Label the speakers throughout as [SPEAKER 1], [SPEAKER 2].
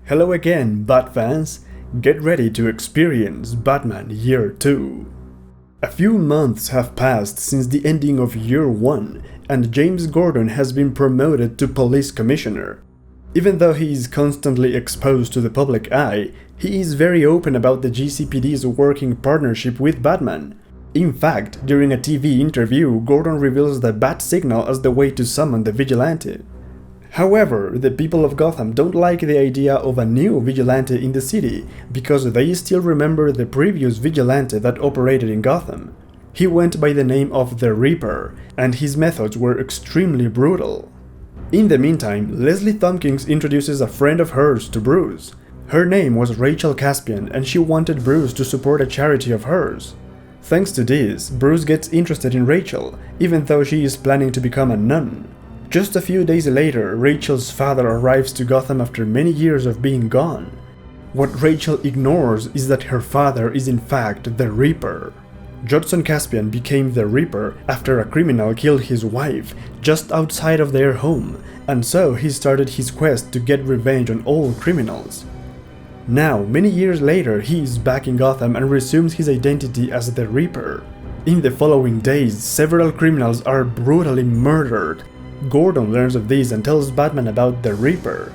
[SPEAKER 1] Hello again, Bat fans! Get ready to experience Batman Year 2. A few months have passed since the ending of Year 1, and James Gordon has been promoted to Police Commissioner. Even though he is constantly exposed to the public eye, he is very open about the GCPD's working partnership with Batman. In fact, during a TV interview, Gordon reveals the Bat Signal as the way to summon the Vigilante. However, the people of Gotham don't like the idea of a new Vigilante in the city, because they still remember the previous Vigilante that operated in Gotham. He went by the name of the Reaper, and his methods were extremely brutal. In the meantime, Leslie Tompkins introduces a friend of hers to Bruce. Her name was Rachel Caspian, and she wanted Bruce to support a charity of hers. Thanks to this, Bruce gets interested in Rachel, even though she is planning to become a nun. Just a few days later, Rachel's father arrives to Gotham after many years of being gone. What Rachel ignores is that her father is in fact the Reaper. Judson Caspian became the Reaper after a criminal killed his wife just outside of their home, and so he started his quest to get revenge on all criminals. Now, many years later, he is back in Gotham and resumes his identity as the Reaper. In the following days, several criminals are brutally murdered. Gordon learns of this and tells Batman about the Reaper.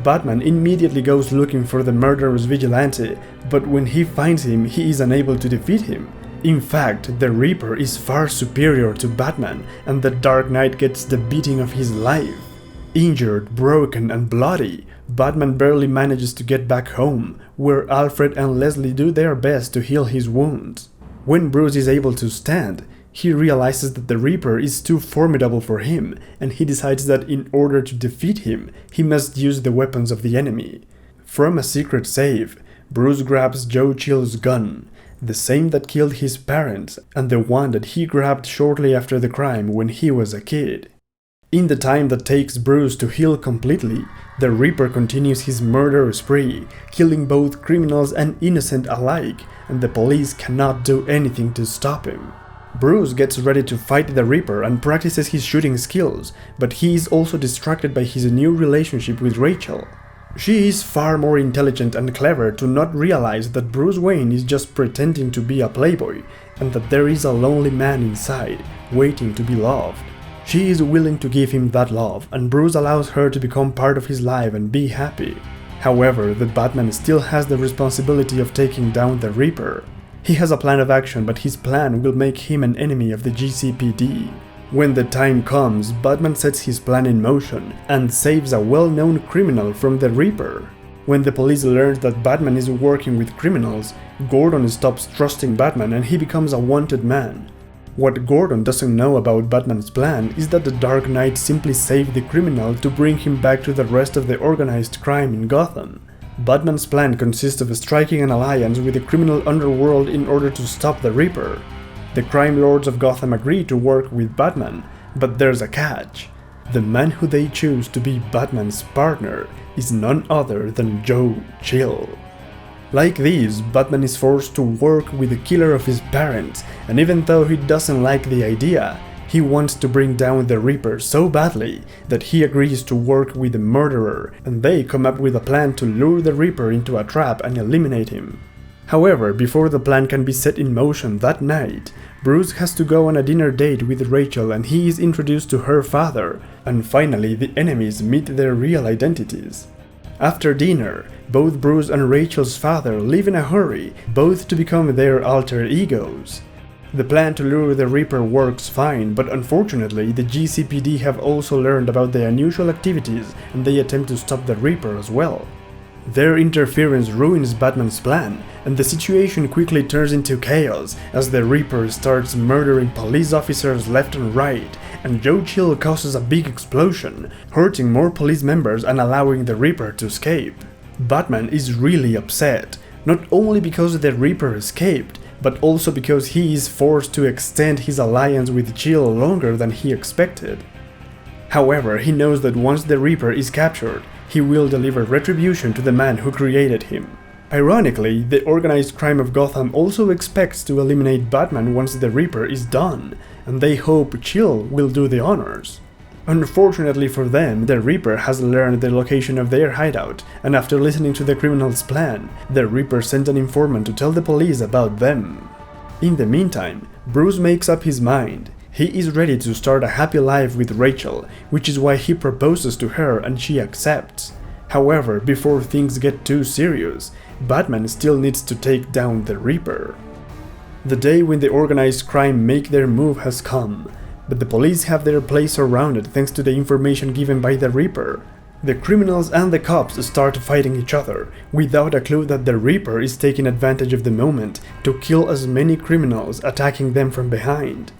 [SPEAKER 1] Batman immediately goes looking for the murderous Vigilante, but when he finds him, he is unable to defeat him. In fact, the Reaper is far superior to Batman, and the Dark Knight gets the beating of his life. Injured, broken, and bloody, Batman barely manages to get back home, where Alfred and Leslie do their best to heal his wounds. When Bruce is able to stand, he realizes that the Reaper is too formidable for him, and he decides that in order to defeat him, he must use the weapons of the enemy. From a secret safe, Bruce grabs Joe Chill's gun, the same that killed his parents, and the one that he grabbed shortly after the crime when he was a kid. In the time that takes Bruce to heal completely, the Reaper continues his murder spree, killing both criminals and innocent alike, and the police cannot do anything to stop him. Bruce gets ready to fight the Reaper and practices his shooting skills, but he is also distracted by his new relationship with Rachel. She is far more intelligent and clever to not realize that Bruce Wayne is just pretending to be a playboy, and that there is a lonely man inside, waiting to be loved. She is willing to give him that love, and Bruce allows her to become part of his life and be happy. However, the Batman still has the responsibility of taking down the Reaper. He has a plan of action, but his plan will make him an enemy of the GCPD. When the time comes, Batman sets his plan in motion and saves a well-known criminal from the Reaper. When the police learn that Batman is working with criminals, Gordon stops trusting Batman and he becomes a wanted man. What Gordon doesn't know about Batman's plan is that the Dark Knight simply saved the criminal to bring him back to the rest of the organized crime in Gotham. Batman's plan consists of striking an alliance with the criminal underworld in order to stop the Reaper. The crime lords of Gotham agree to work with Batman, but there's a catch. The man who they choose to be Batman's partner is none other than Joe Chill. Like this, Batman is forced to work with the killer of his parents, and even though he doesn't like the idea, he wants to bring down the Reaper so badly that he agrees to work with the murderer, and they come up with a plan to lure the Reaper into a trap and eliminate him. However, before the plan can be set in motion that night, Bruce has to go on a dinner date with Rachel and he is introduced to her father, and finally the enemies meet their real identities. After dinner, both Bruce and Rachel's father leave in a hurry, both to become their alter egos. The plan to lure the Reaper works fine, but unfortunately the GCPD have also learned about the unusual activities and they attempt to stop the Reaper as well. Their interference ruins Batman's plan, and the situation quickly turns into chaos as the Reaper starts murdering police officers left and right, and Joe Chill causes a big explosion, hurting more police members and allowing the Reaper to escape. Batman is really upset, not only because the Reaper escaped, but also because he is forced to extend his alliance with Chill longer than he expected. However, he knows that once the Reaper is captured, he will deliver retribution to the man who created him. Ironically, the organized crime of Gotham also expects to eliminate Batman once the Reaper is done, and they hope Chill will do the honors. Unfortunately for them, the Reaper has learned the location of their hideout, and after listening to the criminal's plan, the Reaper sent an informant to tell the police about them. In the meantime, Bruce makes up his mind. He is ready to start a happy life with Rachel, which is why he proposes to her and she accepts. However, before things get too serious, Batman still needs to take down the Reaper. The day when the organized crime make their move has come, but the police have their place surrounded thanks to the information given by the Reaper. The criminals and the cops start fighting each other, without a clue that the Reaper is taking advantage of the moment to kill as many criminals, attacking them from behind.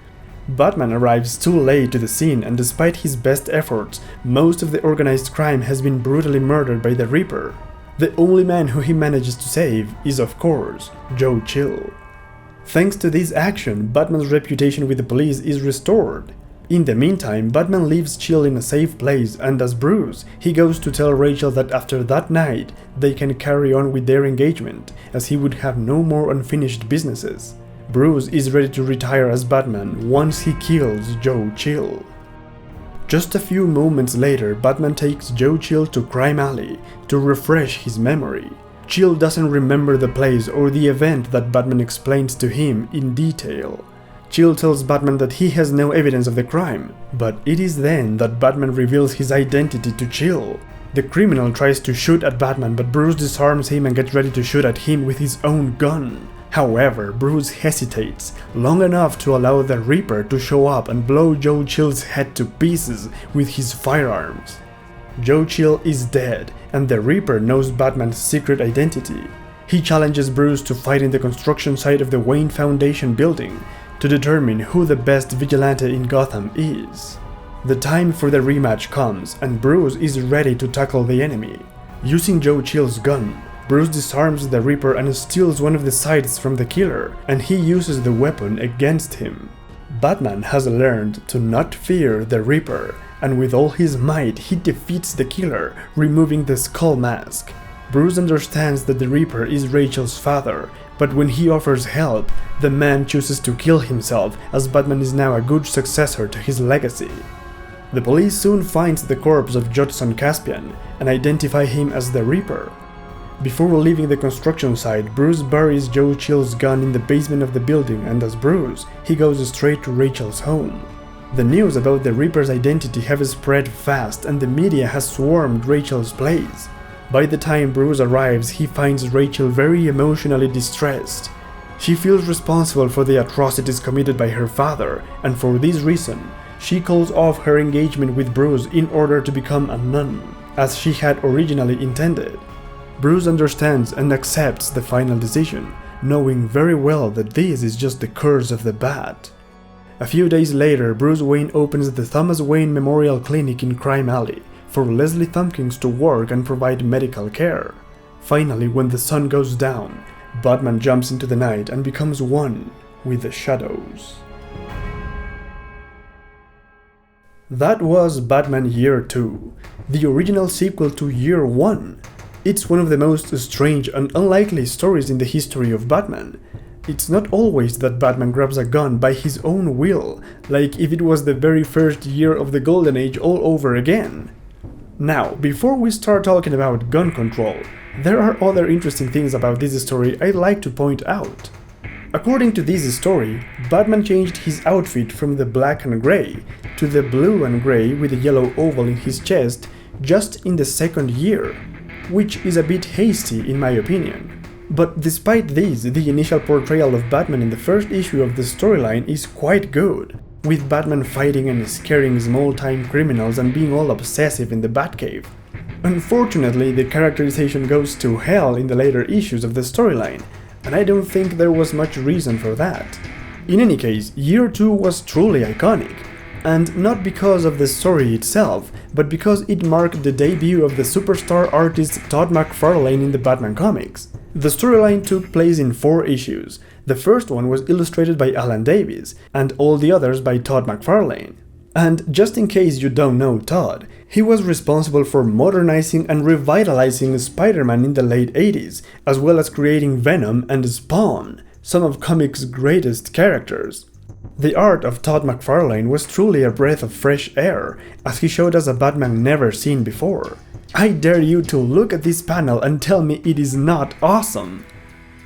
[SPEAKER 1] Batman arrives too late to the scene, and despite his best efforts, most of the organized crime has been brutally murdered by the Reaper. The only man who he manages to save is, of course, Joe Chill. Thanks to this action, Batman's reputation with the police is restored. In the meantime, Batman leaves Chill in a safe place, and as Bruce, he goes to tell Rachel that after that night, they can carry on with their engagement, as he would have no more unfinished businesses. Bruce is ready to retire as Batman once he kills Joe Chill. Just a few moments later, Batman takes Joe Chill to Crime Alley to refresh his memory. Chill doesn't remember the place or the event that Batman explains to him in detail. Chill tells Batman that he has no evidence of the crime, but it is then that Batman reveals his identity to Chill. The criminal tries to shoot at Batman, but Bruce disarms him and gets ready to shoot at him with his own gun. However, Bruce hesitates long enough to allow the Reaper to show up and blow Joe Chill's head to pieces with his firearms. Joe Chill is dead, and the Reaper knows Batman's secret identity. He challenges Bruce to fight in the construction site of the Wayne Foundation building to determine who the best vigilante in Gotham is. The time for the rematch comes, and Bruce is ready to tackle the enemy. Using Joe Chill's gun, Bruce disarms the Reaper and steals one of the sights from the killer, and he uses the weapon against him. Batman has learned to not fear the Reaper, and with all his might he defeats the killer, removing the skull mask. Bruce understands that the Reaper is Rachel's father, but when he offers help, the man chooses to kill himself, as Batman is now a good successor to his legacy. The police soon finds the corpse of Judson Caspian and identify him as the Reaper. Before leaving the construction site, Bruce buries Joe Chill's gun in the basement of the building, and as Bruce, he goes straight to Rachel's home. The news about the Reaper's identity have spread fast, and the media has swarmed Rachel's place. By the time Bruce arrives, he finds Rachel very emotionally distressed. She feels responsible for the atrocities committed by her father, and for this reason, she calls off her engagement with Bruce in order to become a nun, as she had originally intended. Bruce understands and accepts the final decision, knowing very well that this is just the curse of the Bat. A few days later, Bruce Wayne opens the Thomas Wayne Memorial Clinic in Crime Alley for Leslie Thompkins to work and provide medical care. Finally, when the sun goes down, Batman jumps into the night and becomes one with the shadows. That was Batman Year 2, the original sequel to Year 1. It's one of the most strange and unlikely stories in the history of Batman. It's not always that Batman grabs a gun by his own will, like if it was the very first year of the Golden Age all over again. Now, before we start talking about gun control, there are other interesting things about this story I'd like to point out. According to this story, Batman changed his outfit from the black and grey to the blue and grey with a yellow oval in his chest just in the second year, which is a bit hasty in my opinion. But despite this, the initial portrayal of Batman in the first issue of the storyline is quite good, with Batman fighting and scaring small-time criminals and being all obsessive in the Batcave. Unfortunately, the characterization goes to hell in the later issues of the storyline, and I don't think there was much reason for that. In any case, Year 2 was truly iconic, and not because of the story itself, but because it marked the debut of the superstar artist Todd McFarlane in the Batman comics. The storyline took place in 4 issues. The first one was illustrated by Alan Davis, and all the others by Todd McFarlane. And just in case you don't know Todd, he was responsible for modernizing and revitalizing Spider-Man in the late 80s, as well as creating Venom and Spawn, some of comics' greatest characters. The art of Todd McFarlane was truly a breath of fresh air, as he showed us a Batman never seen before. I dare you to look at this panel and tell me it is not awesome!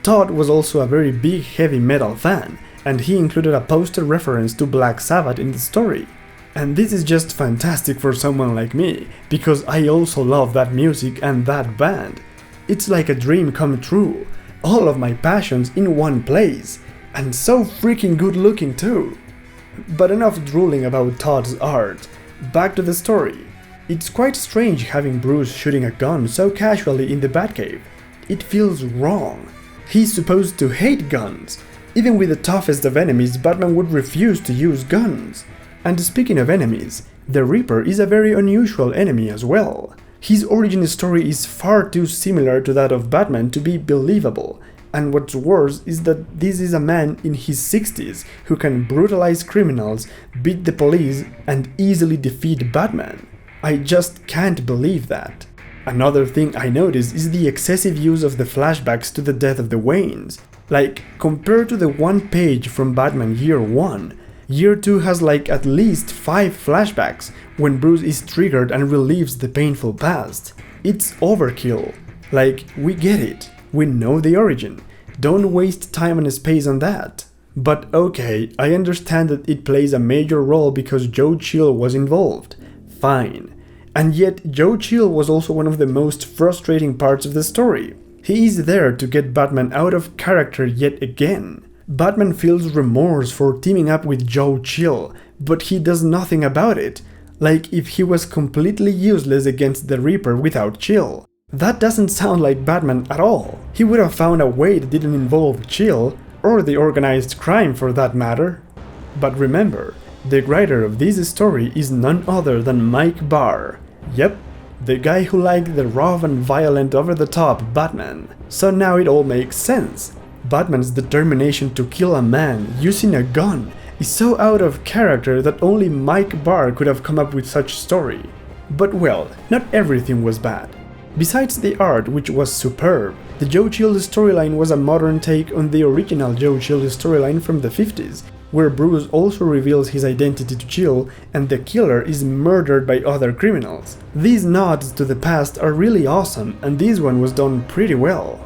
[SPEAKER 1] Todd was also a very big heavy metal fan, and he included a poster reference to Black Sabbath in the story. And this is just fantastic for someone like me, because I also love that music and that band. It's like a dream come true, all of my passions in one place, and so freaking good looking too. But enough drooling about Todd's art, back to the story. It's quite strange having Bruce shooting a gun so casually in the Batcave. It feels wrong. He's supposed to hate guns. Even with the toughest of enemies, Batman would refuse to use guns. And speaking of enemies, the Reaper is a very unusual enemy as well. His origin story is far too similar to that of Batman to be believable, and what's worse is that this is a man in his 60s who can brutalize criminals, beat the police, and easily defeat Batman. I just can't believe that. Another thing I noticed is the excessive use of the flashbacks to the death of the Waynes. Like, compared to the one page from Batman Year 1, Year 2 has like at least 5 flashbacks when Bruce is triggered and relieves the painful past. It's overkill. Like, we get it. We know the origin. Don't waste time and space on that. But okay, I understand that it plays a major role because Joe Chill was involved. Fine. And yet, Joe Chill was also one of the most frustrating parts of the story. He is there to get Batman out of character yet again. Batman feels remorse for teaming up with Joe Chill, but he does nothing about it, like if he was completely useless against the Reaper without Chill. That doesn't sound like Batman at all. He would have found a way that didn't involve Chill, or the organized crime for that matter. But remember, the writer of this story is none other than Mike Barr. Yep, the guy who liked the rough and violent over-the-top Batman. So now it all makes sense. Batman's determination to kill a man using a gun is so out of character that only Mike Barr could have come up with such story. But well, not everything was bad. Besides the art, which was superb, the Joe Chill storyline was a modern take on the original Joe Chill storyline from the 50s, where Bruce also reveals his identity to Chill and the killer is murdered by other criminals. These nods to the past are really awesome, and this one was done pretty well.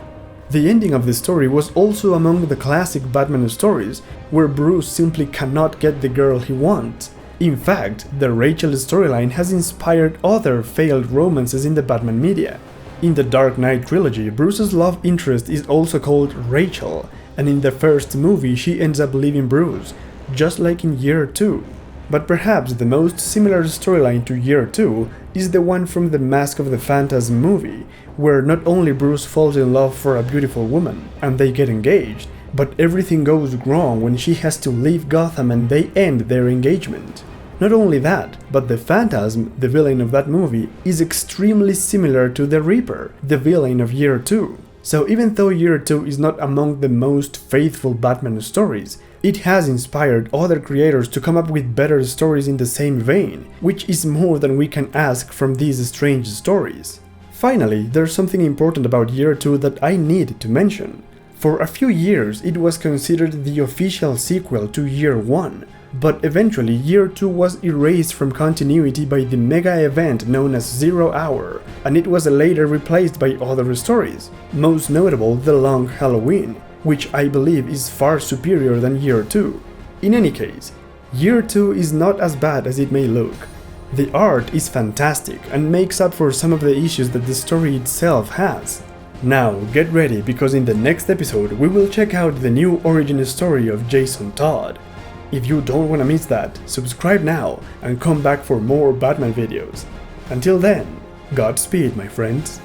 [SPEAKER 1] The ending of the story was also among the classic Batman stories, where Bruce simply cannot get the girl he wants. In fact, the Rachel storyline has inspired other failed romances in the Batman media. In the Dark Knight trilogy, Bruce's love interest is also called Rachel, and in the first movie she ends up leaving Bruce, just like in Year 2. But perhaps the most similar storyline to Year 2 is the one from the Mask of the Phantasm movie, where not only Bruce falls in love for a beautiful woman, and they get engaged, but everything goes wrong when she has to leave Gotham and they end their engagement. Not only that, but the Phantasm, the villain of that movie, is extremely similar to the Reaper, the villain of Year 2. So even though Year 2 is not among the most faithful Batman stories, it has inspired other creators to come up with better stories in the same vein, which is more than we can ask from these strange stories. Finally, there's something important about Year 2 that I need to mention. For a few years it was considered the official sequel to Year 1, but eventually Year 2 was erased from continuity by the mega event known as 0 Hour, and it was later replaced by other stories, most notable The Long Halloween, which I believe is far superior than Year 2. In any case, Year 2 is not as bad as it may look. The art is fantastic and makes up for some of the issues that the story itself has. Now get ready, because in the next episode we will check out the new origin story of Jason Todd. If you don't want to miss that, subscribe now and come back for more Batman videos. Until then, Godspeed, my friends.